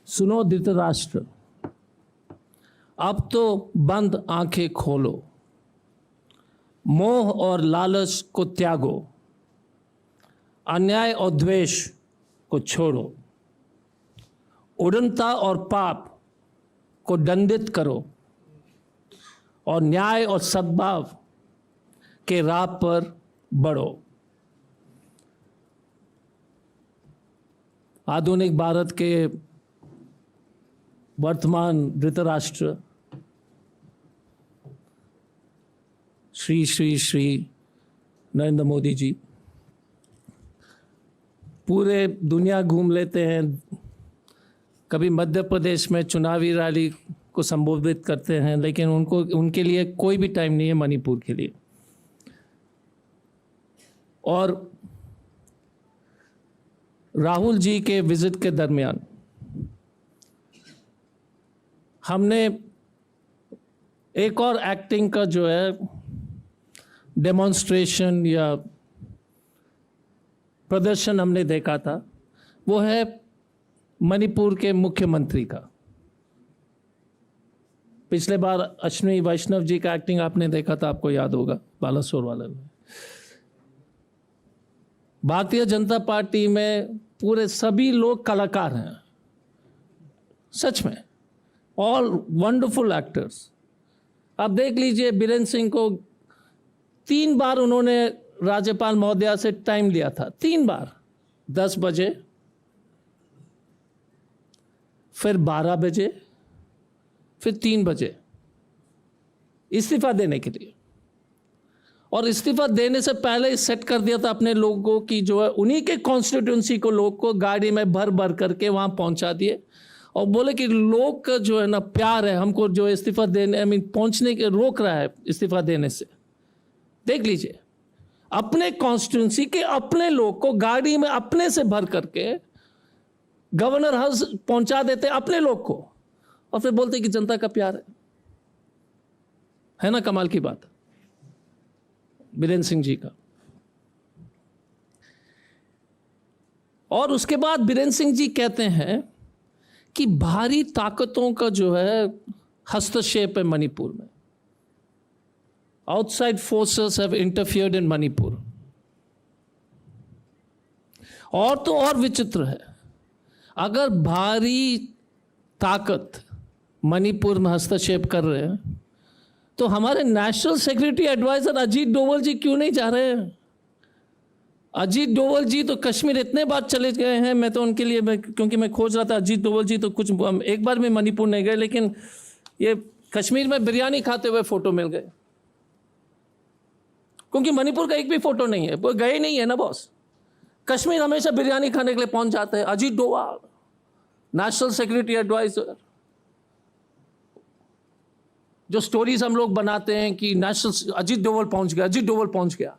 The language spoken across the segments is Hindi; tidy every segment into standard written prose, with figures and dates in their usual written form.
सुनो धृतराष्ट्र, अब तो बंद आंखें खोलो, मोह और लालच को त्यागो, अन्याय और द्वेष को छोड़ो, उड़नता और पाप को दंडित करो और न्याय और सद्भाव के राह पर बढ़ो। आधुनिक भारत के वर्तमान धृतराष्ट्र श्री श्री श्री नरेंद्र मोदी जी पूरे दुनिया घूम लेते हैं, कभी मध्य प्रदेश में चुनावी रैली को संबोधित करते हैं, लेकिन उनके लिए कोई भी टाइम नहीं है मणिपुर के लिए। और राहुल जी के विजिट के दरमियान हमने एक और एक्टिंग का जो है डेमोन्स्ट्रेशन या प्रदर्शन हमने देखा था, वो है मणिपुर के मुख्यमंत्री का। पिछले बार अश्विनी वैष्णव जी का एक्टिंग आपने देखा था, आपको याद होगा, बालासोर वाला में। भारतीय जनता पार्टी में पूरे सभी लोग कलाकार हैं, सच में, ऑल वंडरफुल एक्टर्स। आप देख लीजिए, बीरेंद्र सिंह को 3 बार उन्होंने राज्यपाल महोदया से टाइम लिया था, 3 बार, 10 बजे, फिर 12 बजे, फिर 3 बजे इस्तीफा देने के लिए। और इस्तीफा देने से पहले सेट कर दिया था अपने लोगों की, जो है उन्हीं के कॉन्स्टिट्यूंसी को, लोग को गाड़ी में भर भर करके वहां पहुंचा दिए और बोले कि लोग का जो है ना प्यार है, हमको जो इस्तीफा देने पहुंचने के रोक रहा है इस्तीफा देने से। देख लीजिए, अपने कॉन्स्टिट्यूंसी के अपने लोग को गाड़ी में अपने से भर करके गवर्नर हाउस पहुंचा देते अपने लोग को, और फिर बोलते कि जनता का प्यार है ना। कमाल की बात बीरेंद्र सिंह जी का। और उसके बाद बीरेंद्र सिंह जी कहते हैं कि भारी ताकतों का जो है हस्तक्षेप है मणिपुर में, outside forces have interfered in Manipur। और तो और विचित्र है, अगर भारी ताकत मणिपुर में हस्तक्षेप कर रहे हैं तो हमारे national security adviser Ajit Doval ji क्यों नहीं जा रहे हैं? अजीत डोवल जी तो कश्मीर इतने बार चले गए हैं, मैं तो उनके लिए क्योंकि मैं खोज रहा था, अजीत डोवल जी तो कुछ एक बार भी मणिपुर नहीं गए, लेकिन ये कश्मीर में बिरयानी खाते हुए फोटो मिल गए, क्योंकि मणिपुर का एक भी फोटो नहीं है, वो गए नहीं है ना बॉस। कश्मीर हमेशा बिरयानी खाने के लिए पहुंच जाते हैं। Ajit Doval, national security adviser, जो स्टोरीज हम लोग बनाते हैं कि नेशनल अजीत डोवाल पहुंच गया, अजीत डोवाल पहुंच गया।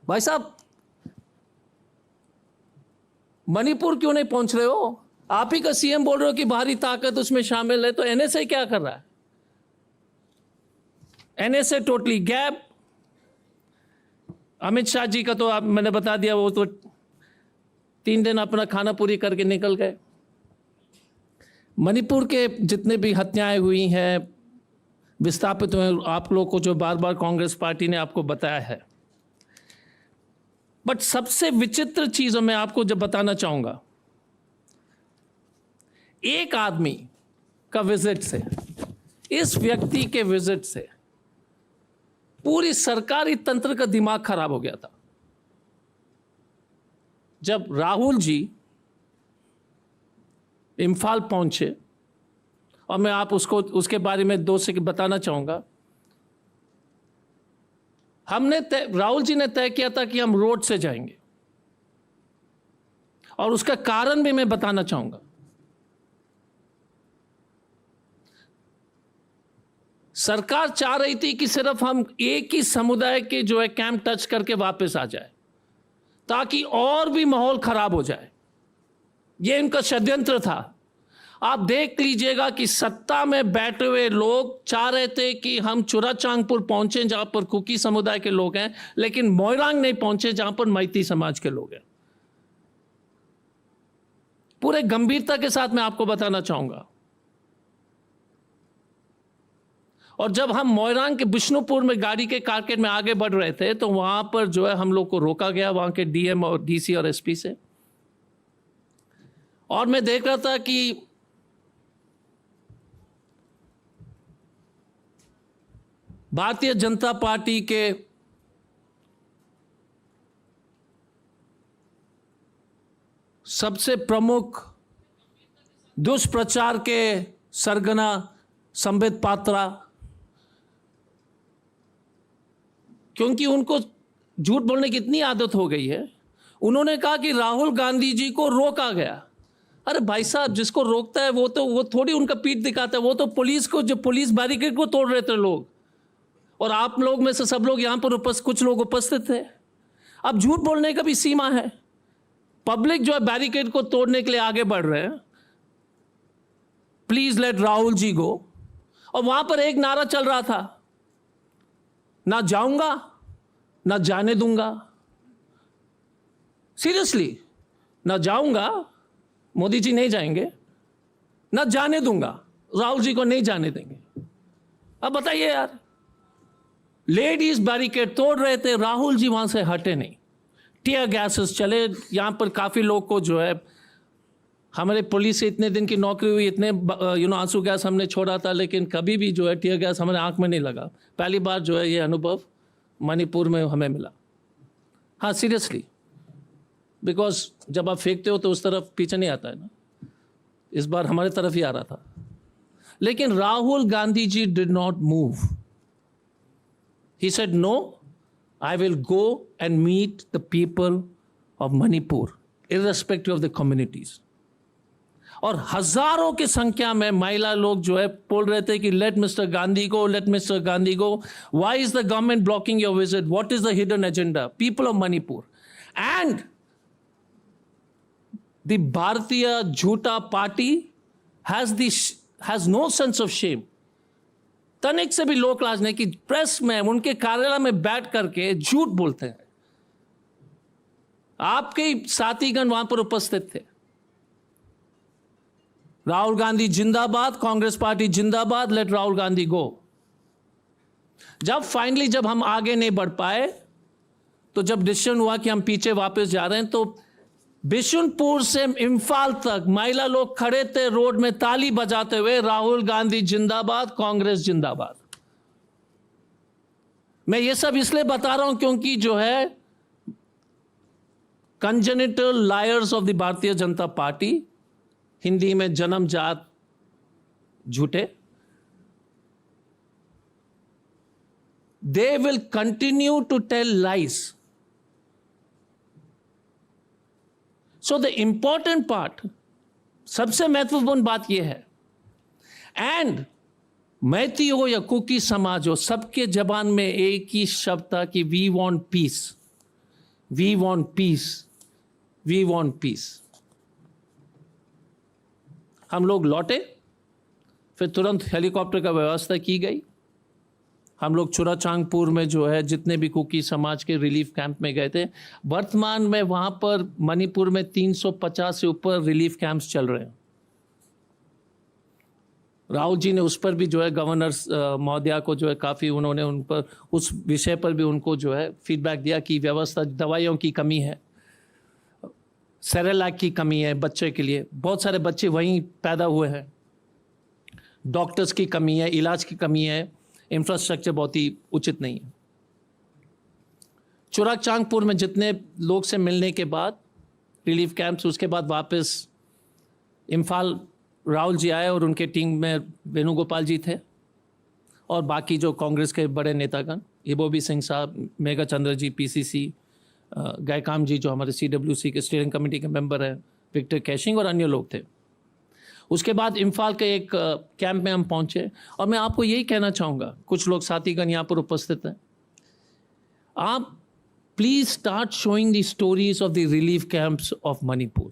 भाई साहब, मणिपुर क्यों नहीं पहुंच रहे हो? आप ही का सीएम बोल रहे हो कि भारी ताकत उसमें शामिल है, तो एनएसए क्या कर रहा है? NSA totally gap. Amit Shah ji का तो आप मैंने बता दिया, वो तो 3 दिन अपना खाना पूरी करके निकल गए। मणिपुर के जितने भी हत्याएं हुई हैं, विस्थापित हुए, आप लोग को जो बार बार कांग्रेस पार्टी ने आपको बताया है, बट सबसे विचित्र चीजों में आपको जब बताना चाहूंगा, एक आदमी का विजिट से, इस व्यक्ति के विजिट से पूरी सरकारी तंत्र का दिमाग खराब हो गया था। जब राहुल जी इम्फाल पहुंचे, और मैं आप उसके बारे में 2 सेकंड बताना चाहूंगा। राहुल जी ने तय किया था कि हम रोड से जाएंगे, और उसका कारण भी मैं बताना चाहूंगा। सरकार चाह रही थी कि सिर्फ हम एक ही समुदाय के जो है कैंप टच करके वापस आ जाए, ताकि और भी माहौल खराब हो जाए। ये इनका षड्यंत्र था। आप देख लीजिएगा कि सत्ता में बैठे हुए लोग चाह रहे थे कि हम चुराचांदपुर पहुंचे जहां पर कुकी समुदाय के लोग हैं, लेकिन मोइरांग नहीं पहुंचे जहां पर मैती समाज के लोग हैं। पूरे गंभीरता के साथ मैं आपको बताना चाहूंगा। और जब हम मोइरांग के बिष्णुपुर में गाड़ी के कारकेड में आगे बढ़ रहे थे तो वहां पर जो है हम लोग को रोका गया वहां के डीएम और डीसी और एसपी से, और मैं देख रहा था कि भारतीय जनता पार्टी के सबसे प्रमुख दुष्प्रचार के सरगना संबित पात्रा, क्योंकि उनको झूठ बोलने की इतनी आदत हो गई है, उन्होंने कहा कि राहुल गांधी जी को रोका गया। अरे भाई साहब, जिसको रोकता है वो थोड़ी उनका पीठ दिखाता है, वो तो पुलिस को, जो पुलिस बैरिकेड को तोड़ रहे थे लोग, और आप लोग में से सब लोग यहां पर कुछ लोग उपस्थित थे। अब झूठ बोलने का भी सीमा है। पब्लिक जो है बैरिकेड को तोड़ने के लिए आगे बढ़ रहे हैं, प्लीज लेट राहुल जी गो। और वहां पर एक नारा चल रहा था, ना जाऊंगा ना जाने दूंगा। सीरियसली, ना जाऊंगा, मोदी जी नहीं जाएंगे, ना जाने दूंगा, राहुल जी को नहीं जाने देंगे। अब बताइए यार, लेडीज बैरिकेड तोड़ रहे थे, राहुल जी वहां से हटे नहीं। टीयर गैसेस चले, यहां पर काफी लोग को जो है, हमारे पुलिस से इतने दिन की नौकरी हुई, इतने आंसू गैस हमने छोड़ा था, लेकिन कभी भी जो है टीयर गैस हमारे आंख में नहीं लगा। पहली बार जो है ये अनुभव मणिपुर में हमें मिला। हाँ, सीरियसली, बिकॉज जब आप फेंकते हो तो उस तरफ पीछे नहीं आता है ना, इस बार हमारे तरफ ही आ रहा था। लेकिन Rahul Gandhi ji did not move. He said, no, I will go and meet the people of Manipur, irrespective of the communities. और हजारों की संख्या में महिला लोग जो है बोल रहे थे कि let Mr. Gandhi go, let Mr. Gandhi go. Why is the government blocking your visit? What is the hidden agenda? People of Manipur. And the Bharatiya Jhota Party has no sense of shame. तनिक से भी लोक लाज नहीं कि प्रेस में, उनके कार्यालय में बैठ करके झूठ बोलते हैं। आपके साथीगण वहां पर उपस्थित थे। राहुल गांधी जिंदाबाद, कांग्रेस पार्टी जिंदाबाद, लेट राहुल गांधी गो। जब हम आगे नहीं बढ़ पाए, तो जब डिसीजन हुआ कि हम पीछे वापस जा रहे हैं, तो बिशुनपुर से इम्फाल तक महिला लोग खड़े थे रोड में ताली बजाते हुए, राहुल गांधी जिंदाबाद, कांग्रेस जिंदाबाद। मैं ये सब इसलिए बता रहा हूं क्योंकि जो है congenital lawyers of the Bharatiya Janata party, Hindi में जन्मजात झूठे, they will continue to tell lies. So the important part, सबसे महत्वपूर्ण बात यह है, एंड मैती हो या कुकी समाज हो, सबके जबान में एक ही शब्द था कि we want peace, we want peace, we want peace. हम लोग लौटे, फिर तुरंत हेलीकॉप्टर का व्यवस्था की गई। हम लोग चुराचांगपुर में जो है जितने भी कुकी समाज के रिलीफ कैंप में गए थे, वर्तमान में वहां पर मणिपुर में 350 से ऊपर रिलीफ कैंप्स चल रहे हैं। राहुल जी ने उस पर भी जो है गवर्नर महोदया को जो है काफ़ी उन्होंने उन पर उस विषय पर भी उनको जो है फीडबैक दिया कि व्यवस्था, दवाइयों की कमी है, सेरेलैक की कमी है बच्चे के लिए, बहुत सारे बच्चे वहीं पैदा हुए हैं, डॉक्टर्स की कमी है, इलाज की कमी है, इंफ्रास्ट्रक्चर बहुत ही उचित नहीं है। चुराचांगपुर में जितने लोग से मिलने के बाद रिलीफ कैंप्स, उसके बाद वापस इम्फाल राहुल जी आए और उनके टीम में वेणुगोपाल जी थे और बाकी जो कांग्रेस के बड़े नेतागण, हिबोबी सिंह साहब, मेघा चंद्र जी, पीसीसी, गायकाम जी जो हमारे सीडब्ल्यूसी के स्टीयरिंग कमेटी के मेंबर हैं, विक्टर कैशिंग और अन्य लोग थे। उसके बाद इम्फाल के एक कैंप में हम पहुंचे और मैं आपको यही कहना चाहूँगा, कुछ लोग साथीगण यहाँ पर उपस्थित हैं, आप please start showing the stories of the relief camps of Manipur.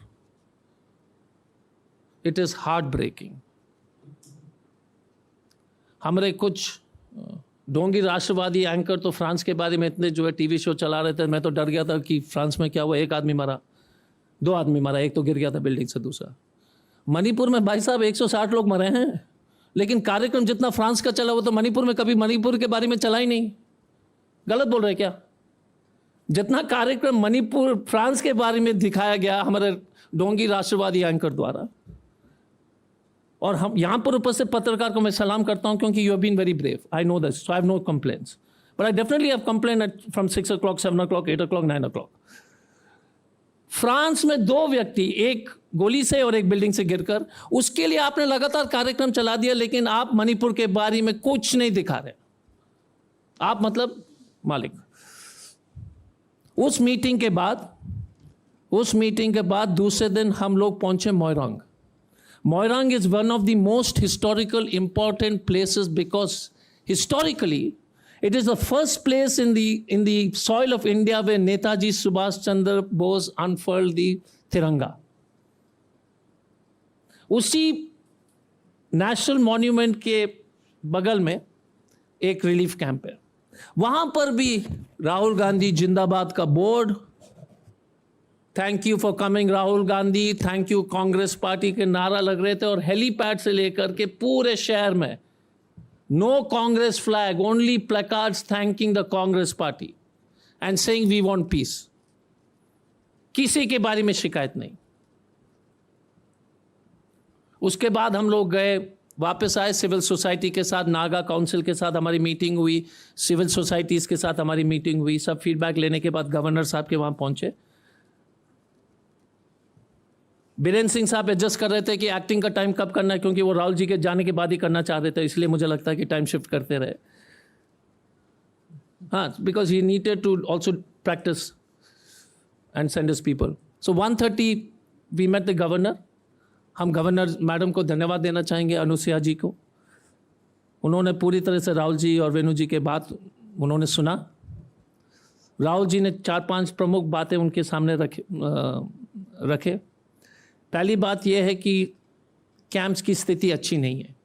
It is heartbreaking. हमारे कुछ डोंगी राष्ट्रवादी एंकर तो फ्रांस के बारे में इतने जो है टीवी शो चला रहे थे, मैं तो डर गया था कि फ्रांस में क्या हुआ, एक आदमी मरा। 2 आदमी मरा, एक तो गिर गया था बिल्डिंग से, दूसरा। मणिपुर में भाई साहब 160 लोग मरे हैं, लेकिन कार्यक्रम जितना फ्रांस का चला वो तो मणिपुर में कभी मणिपुर के बारे में चला ही नहीं। गलत बोल रहे क्या? जितना कार्यक्रम मणिपुर फ्रांस के बारे में दिखाया गया हमारे डोंगी राष्ट्रवादी एंकर द्वारा, और हम यहाँ पर उपस्थित पत्रकार को मैं सलाम करता हूँ, क्योंकि you have been very brave, I know this, so I have no complaints, but I definitely have complain from 6 o'clock, 7 o'clock, 8 o'clock, 9 o'clock। France में 2 व्यक्ति, एक गोली से और एक बिल्डिंग से गिरकर, उसके लिए आपने लगातार कार्यक्रम चला दिया, लेकिन आप मणिपुर के बारे में कुछ नहीं दिखा रहे। आप मतलब मालिक। उस मीटिंग के बाद दूसरे दिन हम लोग पहुंचे Moirang. Moirang is one of the most historical important places, because historically it is the first place in the soil of India where Netaji Subhash Chandra Bose unfurled the Tiranga. उसी नेशनल मॉन्यूमेंट के बगल में एक रिलीफ कैंप है, वहां पर भी राहुल गांधी जिंदाबाद का board, thank you for coming Rahul Gandhi, thank you Congress party के नारा लग रहे थे, और हेलीपैड से लेकर के पूरे शहर में no Congress flag, only placards thanking the Congress party and saying we want peace. किसी के बारे में शिकायत नहीं। उसके बाद हम लोग गए, वापस आए, सिविल सोसाइटी के साथ, नागा काउंसिल के साथ हमारी मीटिंग हुई, सिविल सोसाइटीज़ के साथ हमारी मीटिंग हुई, सब फीडबैक लेने के बाद गवर्नर साहब के वहाँ पहुँचे। बीरेन्द्र सिंह साहब एडजस्ट कर रहे थे कि एक्टिंग का टाइम कब करना है, क्योंकि वो राहुल जी के जाने के बाद ही करना चाह रहे थे, इसलिए मुझे लगता है कि टाइम शिफ्ट करते रहे। हाँ, because he needed to also practice and send his people. So 1:30 we met the governor. हम गवर्नर मैडम को धन्यवाद देना चाहेंगे, अनुसुईया जी को। उन्होंने पूरी तरह से राहुल जी और वेणु जी के बात उन्होंने सुना। राहुल जी ने 4-5 प्रमुख बातें उनके सामने रखे। पहली बात यह है कि कैंप्स की स्थिति अच्छी नहीं है,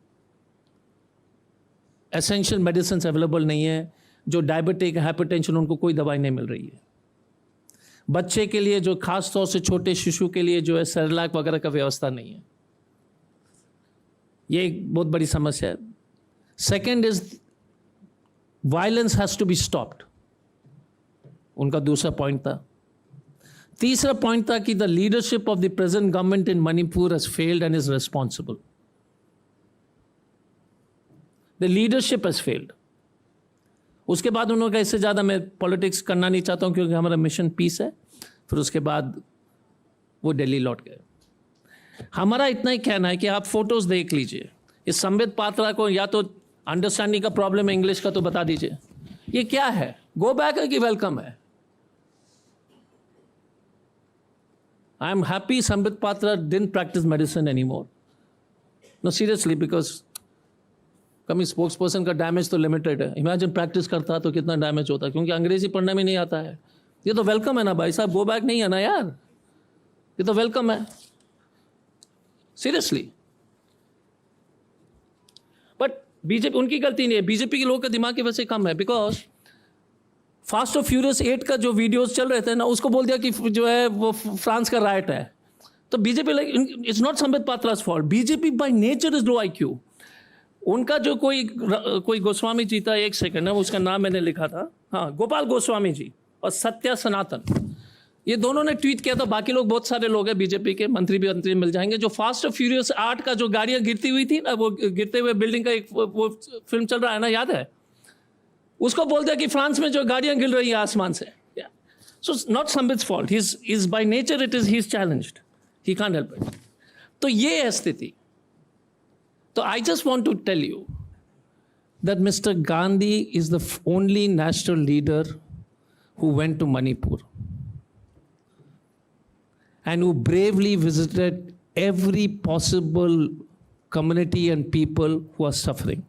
एसेंशियल मेडिसिन अवेलेबल नहीं है, जो डायबिटिक, हाइपरटेंशन, उनको कोई दवाई नहीं मिल रही है। बच्चे के लिए, जो खास तौर से छोटे शिशु के लिए जो है सेरेलैक वगैरह का व्यवस्था नहीं है। ये एक बहुत बड़ी समस्या है। Second is violence has to be stopped, उनका दूसरा पॉइंट था। तीसरा पॉइंट था कि the leadership of the present government in Manipur has failed and is responsible. The leadership has failed. उसके बाद उन्होंने कहा इससे ज़्यादा मैं पॉलिटिक्स करना नहीं चाहता हूं, क्योंकि हमारा मिशन पीस है। फिर उसके बाद वो दिल्ली लौट गए। हमारा इतना ही कहना है कि आप फोटोज देख लीजिए। इस संबित पात्रा को या तो अंडरस्टैंडिंग का प्रॉब्लम है इंग्लिश का, तो बता दीजिए ये क्या है, गो बैक है कि वेलकम है? I am happy Sambit Patra didn't practice medicine anymore. No, seriously, because कमी स्पोक्सपर्सन का डैमेज तो लिमिटेड है। इमेजिन प्रैक्टिस करता तो कितना डैमेज होता, क्योंकि अंग्रेजी पढ़ने में नहीं आता है। ये तो वेलकम है ना भाई साहब, गो बैक नहीं है ना यार, ये तो वेलकम है, सीरियसली। बट बीजेपी, उनकी गलती नहीं है, बीजेपी के लोगों का दिमाग की वजह से कम है। बिकॉज फास्ट और फ्यूरियस 8 का जो वीडियोस चल रहे थे ना, उसको बोल दिया कि जो है वो फ्रांस का राइट है। तो BJP, like, it's not Sambit Patra's fault. BJP by nature is low IQ। उनका जो कोई गोस्वामी जी था, एक सेकंड है, उसका नाम मैंने लिखा था, हाँ, गोपाल गोस्वामी जी और सत्या सनातन, ये दोनों ने ट्वीट किया था। बाकी लोग, बहुत सारे लोग हैं बीजेपी के, मंत्री भी मिल जाएंगे, जो फास्ट और फ्यूरियस 8 का जो गाड़ियां गिरती हुई थी ना, वो गिरते हुए बिल्डिंग का एक वो फिल्म चल रहा है ना, याद है? उसको बोल दिया कि फ्रांस में जो गाड़ियां गिर रही है आसमान से। So not Sambit's fault, is by nature it is he is challenged, he can't help it. तो ये है स्थिति। तो I just want to tell you that mister Gandhi is the only national leader who went to Manipur and who bravely visited every possible community and people who are suffering.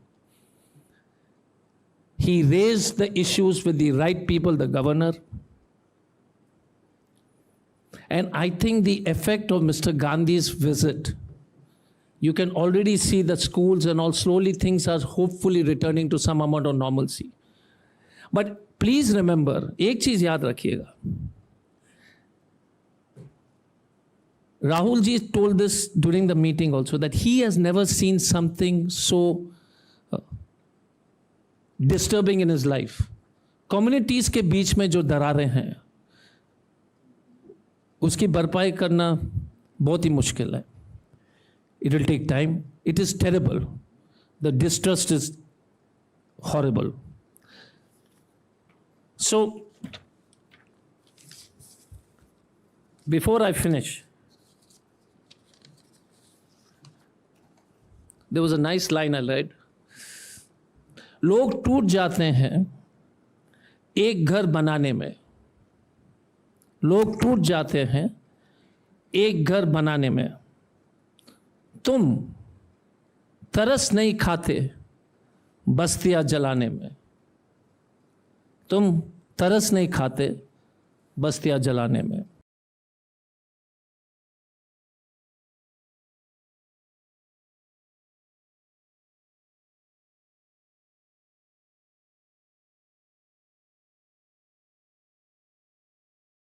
He raised the issues with the right people, the governor. And I think the effect of Mr. Gandhi's visit, you can already see that schools and all, slowly things are hopefully returning to some amount of normalcy. But please remember, एक चीज याद रखिएगा, Rahul ji told this during the meeting also, that he has never seen something so disturbing in his life. Communities के बीच में जो दरारें हैं उसकी भरपाई करना बहुत ही मुश्किल है. It will take time. It is terrible. The distrust is horrible. So, before I finish, there was a nice line I read. लोग टूट जाते हैं एक घर बनाने में. लोग टूट जाते हैं एक घर बनाने में. तुम तरस नहीं खाते बस्तियां जलाने में. तुम तरस नहीं खाते बस्तियां जलाने में.